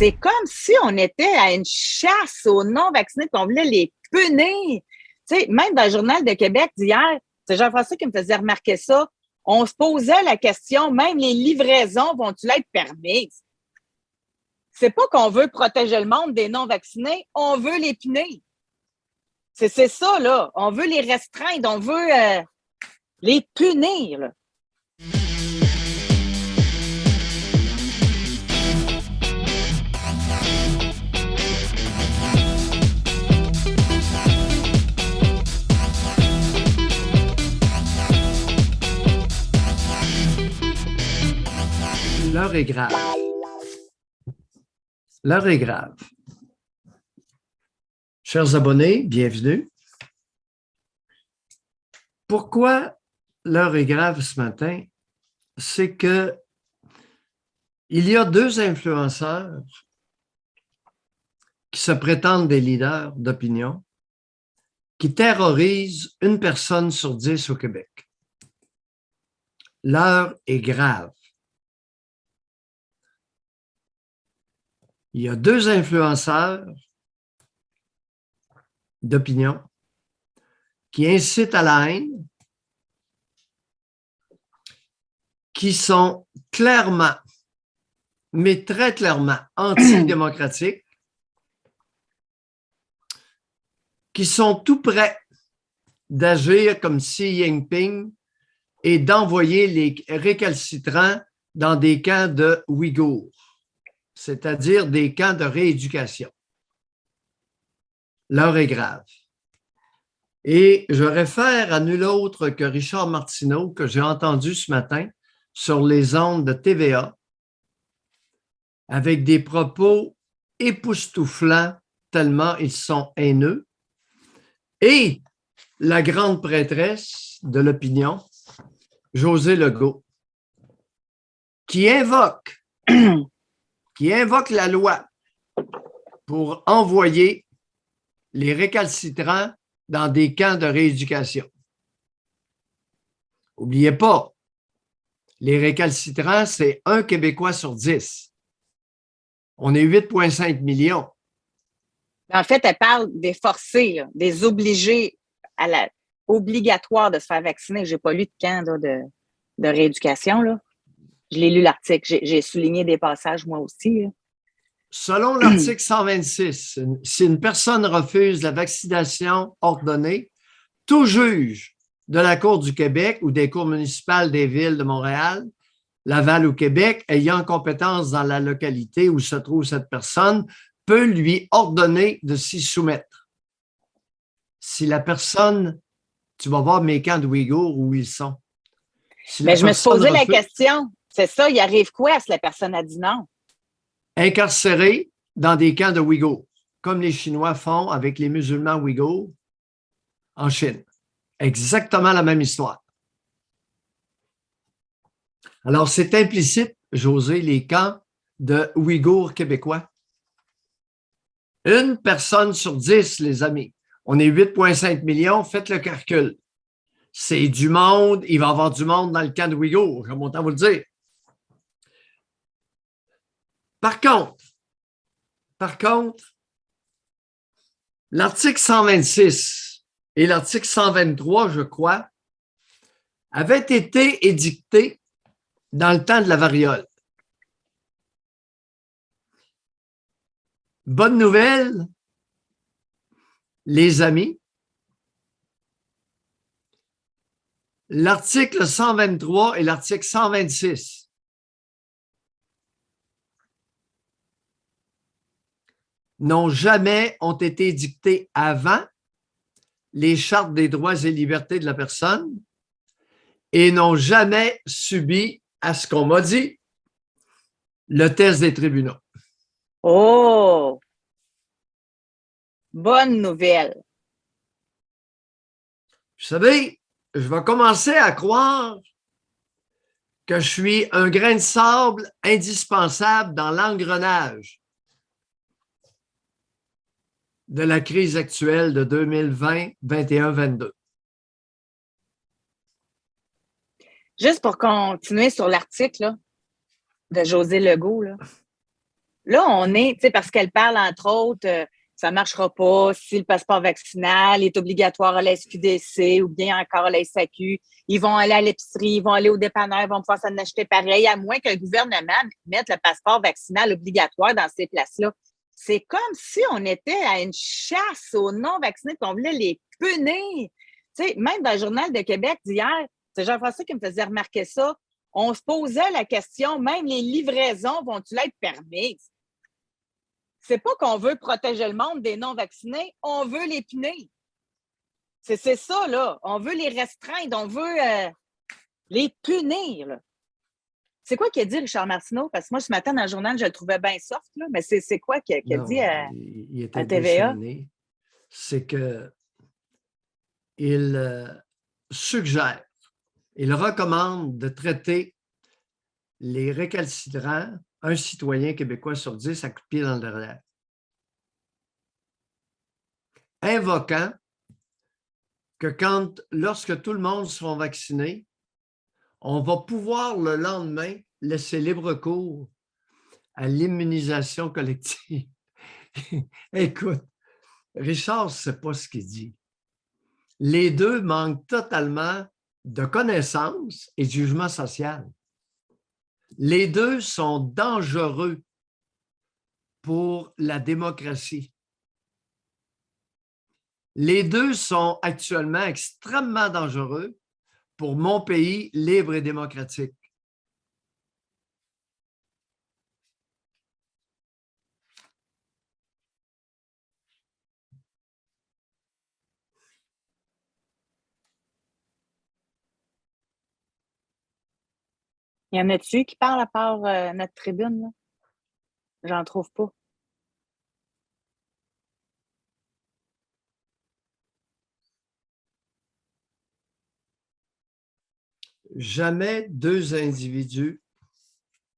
c'est comme si on était à une chasse aux non-vaccinés, qu'on voulait les punir. Tu sais, même dans le Journal de Québec d'hier, c'est Jean-François qui me faisait remarquer ça. On se posait la question, même les livraisons vont-ils être permises? C'est pas qu'on veut protéger le monde des non-vaccinés, on veut les punir. C'est ça, là. On veut les restreindre, on veut les punir, là. L'heure est grave. L'heure est grave. Chers abonnés, bienvenue. Pourquoi l'heure est grave ce matin? C'est que il y a deux influenceurs qui se prétendent des leaders d'opinion qui terrorisent une personne sur 10 au Québec. L'heure est grave. Il y a deux influenceurs d'opinion qui incitent à la haine, qui sont clairement, mais très clairement antidémocratiques, qui sont tout prêts d'agir comme Xi Jinping et d'envoyer les récalcitrants dans des camps de Ouïghours, c'est-à-dire des camps de rééducation. L'heure est grave. Et je réfère à nul autre que Richard Martineau, que j'ai entendu ce matin sur les ondes de TVA, avec des propos époustouflants tellement ils sont haineux, et la grande prêtresse de l'opinion, Josée Legault, qui invoque la loi pour envoyer les récalcitrants dans des camps de rééducation. N'oubliez pas, les récalcitrants, c'est 1 Québécois sur 10. On est 8,5 millions. En fait, elle parle des forcés, là, des obligés obligatoires de se faire vacciner. Je n'ai pas lu de camp là, de rééducation. Là. Je l'ai lu l'article. J'ai souligné des passages moi aussi. Là. Selon l'article 126, si une personne refuse la vaccination ordonnée, tout juge de la Cour du Québec ou des cours municipales des villes de Montréal, Laval ou Québec, ayant compétence dans la localité où se trouve cette personne, peut lui ordonner de s'y soumettre. Si la personne, tu vas voir mes camps de Ouïghours où ils sont. Si mais je me suis posé la question, c'est ça, il arrive quoi si la personne a dit non? Incarcérés dans des camps de Ouïghours, comme les Chinois font avec les musulmans Ouïghours en Chine. Exactement la même histoire. Alors, c'est implicite, José, les camps de Ouïghours québécois. Une personne sur 10, les amis. On est 8,5 millions, faites le calcul. C'est du monde, il va y avoir du monde dans le camp de Ouïghours, j'ai mon temps à vous le dire. Par contre, l'article 126 et l'article 123, je crois, avaient été édictés dans le temps de la variole. Bonne nouvelle, les amis. L'article 123 et l'article 126 n'ont jamais ont été dictés avant les chartes des droits et libertés de la personne et n'ont jamais subi, à ce qu'on m'a dit, le test des tribunaux. Oh! Bonne nouvelle. Vous savez, je vais commencer à croire que je suis un grain de sable indispensable dans l'engrenage de la crise actuelle de 2020, 21, 22. Juste pour continuer sur l'article là, de Josée Legault, là. Là, on est, tu sais, parce qu'elle parle, entre autres, ça ne marchera pas si le passeport vaccinal est obligatoire à la SQDC ou bien encore à la SAQ. Ils vont aller à l'épicerie, ils vont aller au dépanneur, ils vont pouvoir s'en acheter pareil, à moins que le gouvernement mette le passeport vaccinal obligatoire dans ces places-là. C'est comme si on était à une chasse aux non-vaccinés, qu'on voulait les punir. Tu sais, même dans le Journal de Québec d'hier, c'est Jean-François qui me faisait remarquer ça. On se posait la question, même les livraisons vont-ils être permises? C'est pas qu'on veut protéger le monde des non-vaccinés, on veut les punir. C'est ça, là. On veut les restreindre, on veut les punir. Là. C'est quoi qu'il a dit, Richard Martineau? Parce que moi, ce matin, dans le journal, je le trouvais bien soft, là, mais c'est quoi qu'il a dit il était à TVA? déchaîné. C'est que il suggère, il recommande de traiter les récalcitrants, un citoyen québécois sur 10, à coups de pied dans le derrière. Invoquant que lorsque tout le monde sera vacciné, on va pouvoir le lendemain laisser libre cours à l'immunisation collective. Écoute, Richard ne sait pas ce qu'il dit. Les deux manquent totalement de connaissances et de jugement social. Les deux sont dangereux pour la démocratie. Les deux sont actuellement extrêmement dangereux pour mon pays libre et démocratique. Il y en a-tu qui parlent à part notre tribune? Là? J'en trouve pas. Jamais deux individus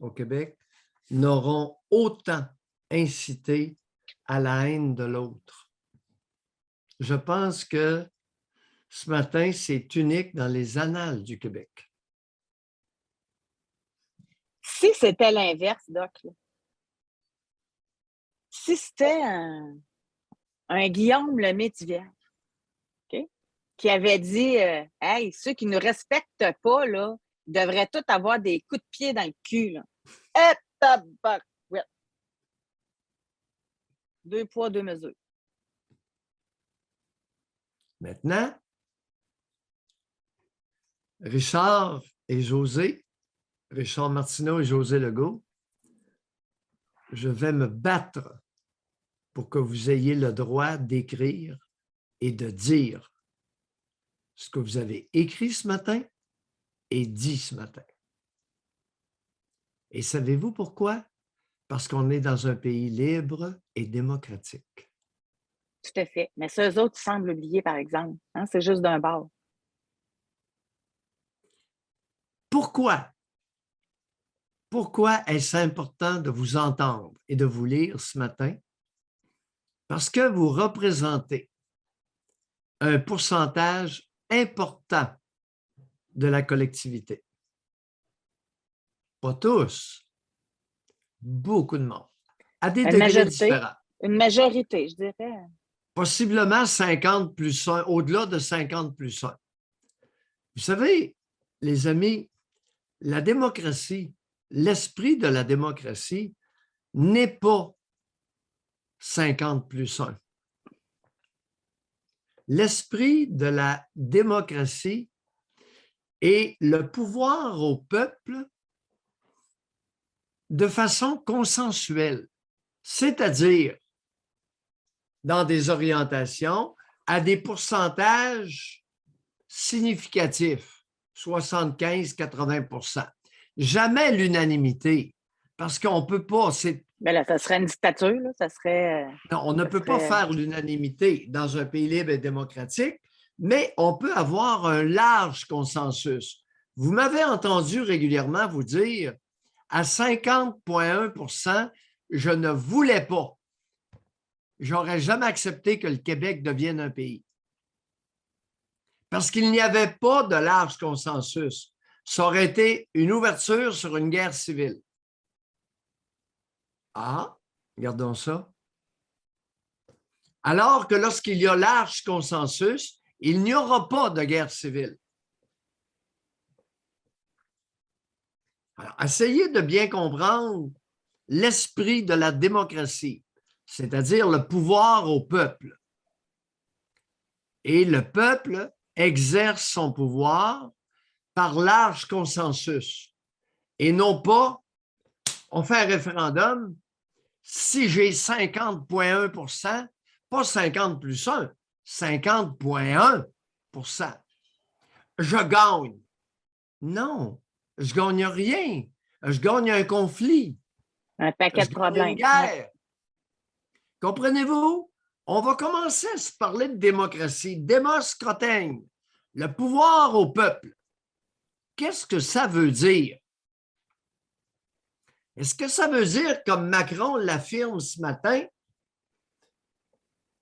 au Québec n'auront autant incité à la haine de l'autre. Je pense que ce matin, c'est unique dans les annales du Québec. Si c'était l'inverse, Doc, là. Si c'était un Guillaume Lemay-Tivierge, okay, qui avait dit hey, ceux qui ne nous respectent pas, là, devraient tous avoir des coups de pied dans le cul. Là. Et tabarouette. 2 poids, 2 mesures. Maintenant, Richard Martineau et José Legault, je vais me battre pour que vous ayez le droit d'écrire et de dire ce que vous avez écrit ce matin et dit ce matin. Et savez-vous pourquoi? Parce qu'on est dans un pays libre et démocratique. Tout à fait. Mais ça, eux autres semblent oublier, par exemple. Hein? C'est juste d'un bord. Pourquoi? Pourquoi est-ce important de vous entendre et de vous lire ce matin? Parce que vous représentez un pourcentage important de la collectivité. Pas tous, beaucoup de monde, à des degrés différents. Une majorité, je dirais. Possiblement 50 plus 1, au-delà de 50 plus 1. Vous savez, les amis, la démocratie, l'esprit de la démocratie n'est pas 50 plus 1. L'esprit de la démocratie est le pouvoir au peuple de façon consensuelle, c'est-à-dire dans des orientations à des pourcentages significatifs, 75-80 %. Jamais l'unanimité, parce qu'on ne peut pas. Mais là, ça serait une dictature, là. Ça serait. Non, on ne peut pas faire l'unanimité dans un pays libre et démocratique, mais on peut avoir un large consensus. Vous m'avez entendu régulièrement vous dire à 50,1 %, je ne voulais pas. J'aurais jamais accepté que le Québec devienne un pays. Parce qu'il n'y avait pas de large consensus. Ça aurait été une ouverture sur une guerre civile. Ah, regardons ça. Alors que lorsqu'il y a large consensus, il n'y aura pas de guerre civile. Alors, essayez de bien comprendre l'esprit de la démocratie, c'est-à-dire le pouvoir au peuple. Et le peuple exerce son pouvoir par large consensus et non pas, on fait un référendum, si j'ai 50,1%, pas 50 plus 1, 50,1%, je gagne. Non, je gagne rien. Je gagne un conflit. Un paquet Je de gagne une problèmes. guerre. Comprenez-vous? On va commencer à se parler de démocratie. Démos Cotaigne, le pouvoir au peuple. Qu'est-ce que ça veut dire? Est-ce que ça veut dire, comme Macron l'affirme ce matin,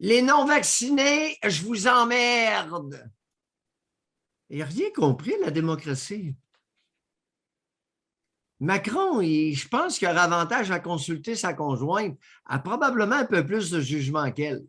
les non-vaccinés, je vous emmerde? Il n'a rien compris, la démocratie. Macron, je pense qu'il aura avantage à consulter sa conjointe. Elle a probablement un peu plus de jugement qu'elle.